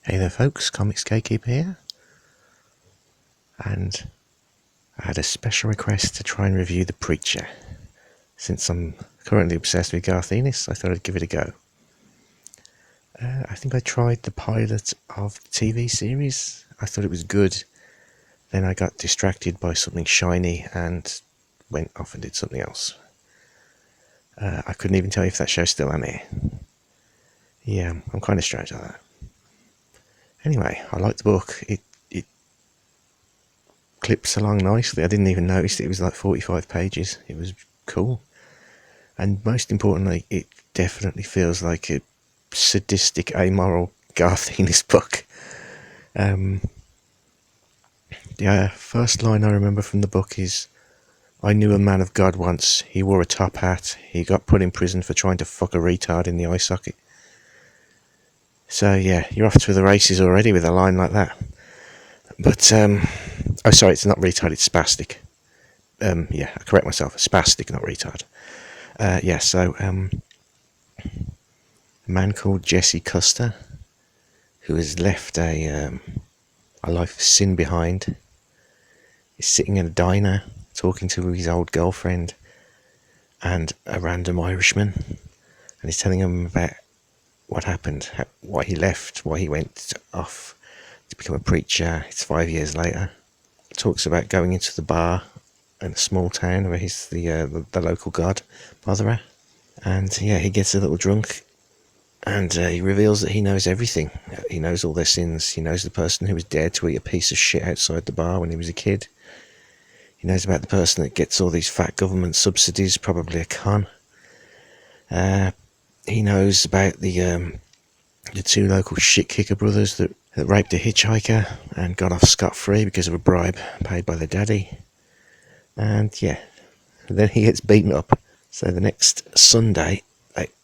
Hey there folks, Comics Gatekeeper here, and I had a special request to try and review The Preacher. Since I'm currently obsessed with Garth, Ennis, I thought I'd give it a go. I think I tried the pilot of the TV series. I thought it was good. Then I got distracted by something shiny and went off and did something else. I couldn't even tell you if that show's still on air. Yeah, I'm kind of strange like that. Anyway, I like the book. It clips along nicely. I didn't even notice it was like 45 pages. It was cool. And most importantly, it definitely feels like a sadistic, amoral Garth Ennis book. The first line I remember from the book is, "I knew a man of God once. He wore a top hat. He got put in prison for trying to fuck a retard in the eye socket." So yeah, you're off to the races already with a line like that. But, oh sorry, it's not retard, it's spastic. Yeah, I correct myself, spastic, not retard. A man called Jesse Custer, who has left a life of sin behind, is sitting in a diner talking to his old girlfriend and a random Irishman, and he's telling him about what happened, why he left, why he went off to become a preacher. It's 5 years later. Talks about going into the bar in a small town where he's the local god botherer, and yeah, he gets a little drunk, and he reveals that he knows everything. He knows all their sins. He knows the person who was dared to eat a piece of shit outside the bar when he was a kid. He knows about the person that gets all these fat government subsidies, probably a con. He knows about the two local shit-kicker brothers that raped a hitchhiker and got off scot-free because of a bribe paid by their daddy. And yeah, then he gets beaten up. So the next Sunday,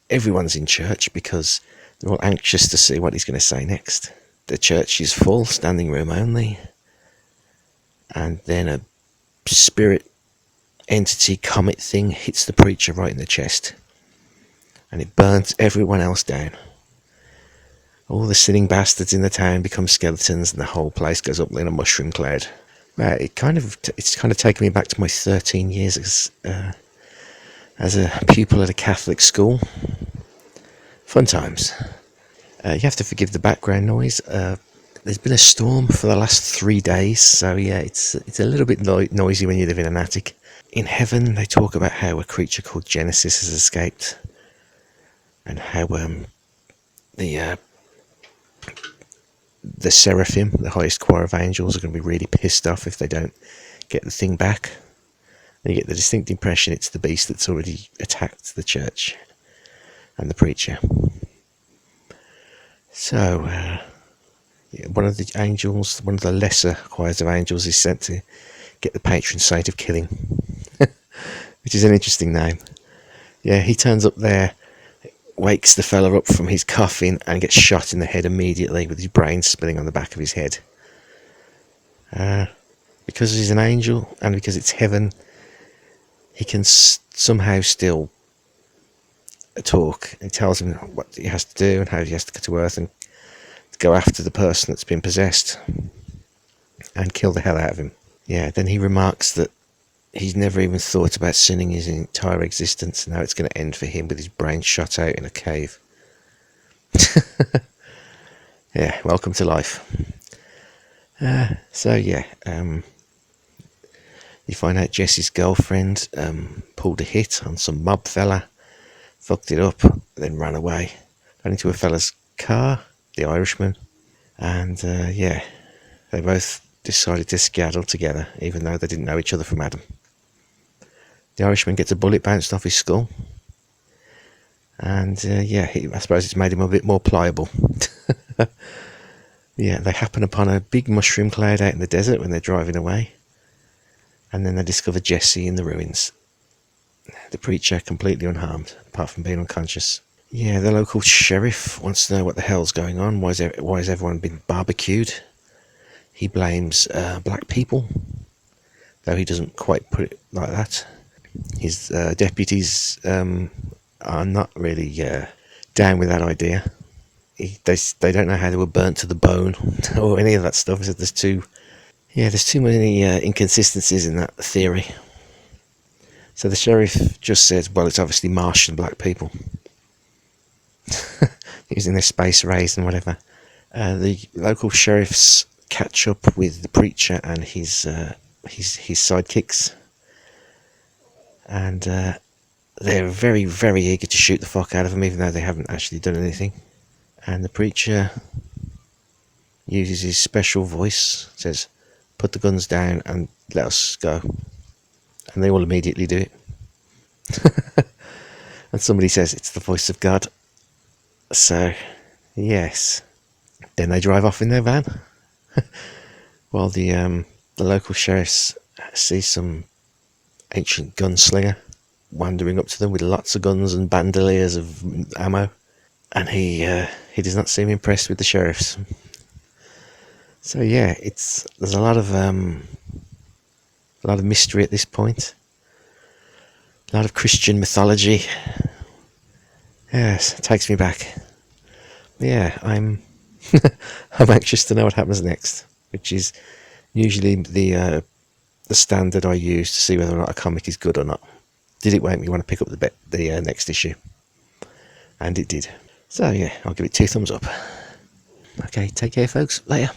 everyone's in church because they're all anxious to see what he's going to say next. The church is full, standing room only. And then a spirit entity comet thing hits the preacher right in the chest. And it burns everyone else down. All the sinning bastards in the town become skeletons, and the whole place goes up in a mushroom cloud. Well, it's kind of taken me back to my 13 years as a pupil at a Catholic school. Fun times. You have to forgive the background noise. There's been a storm for the last 3 days, so yeah, it's a little bit noisy when you live in an attic. In heaven, they talk about how a creature called Genesis has escaped, and how the seraphim, the highest choir of angels, are going to be really pissed off if they don't get the thing back. And you get the distinct impression it's the beast that's already attacked the church and the preacher. So, one of the angels, one of the lesser choirs of angels, is sent to get the patron saint of killing, which is an interesting name. Yeah, he turns up there, wakes the fella up from his coffin, and gets shot in the head immediately with his brain spinning on the back of his head. Because he's an angel and because it's heaven, he can somehow still talk. He tells him what he has to do and how he has to get to Earth and go after the person that's been possessed and kill the hell out of him. Yeah, then he remarks that he's never even thought about sinning his entire existence, and now it's going to end for him with his brain shot out in a cave. Yeah, welcome to life. You find out Jesse's girlfriend pulled a hit on some mob fella, fucked it up, then ran away. Got into a fella's car, the Irishman, and they both decided to skedaddle together, even though they didn't know each other from Adam. The Irishman gets a bullet bounced off his skull, and I suppose it's made him a bit more pliable. Yeah, they happen upon a big mushroom cloud out in the desert when they're driving away, and then they discover Jesse in the ruins. The preacher completely unharmed, apart from being unconscious. Yeah, the local sheriff wants to know what the hell's going on. Why has everyone been barbecued? He blames black people, though he doesn't quite put it like that. His deputies are not really down with that idea. they don't know how they were burnt to the bone or any of that stuff. So there's too many inconsistencies in that theory. So the sheriff just says, well, it's obviously Martian black people using their space rays and whatever. The local sheriffs catch up with the preacher and his sidekicks, and they're very, very eager to shoot the fuck out of him, even though they haven't actually done anything. And the preacher uses his special voice, says, "Put the guns down and let us go." And they all immediately do it. And somebody says it's the voice of God. So, yes. Then they drive off in their van. While the local sheriffs see some ancient gunslinger wandering up to them with lots of guns and bandoliers of ammo. And he does not seem impressed with the sheriffs. So yeah, there's a lot of mystery at this point. A lot of Christian mythology. Yes, it takes me back. Yeah, I'm I'm anxious to know what happens next, which is usually the standard I use to see whether or not a comic is good or not. Did it make me want to pick up the next issue? And it did. So yeah, I'll give it 2 thumbs up. Okay, take care, folks. Later.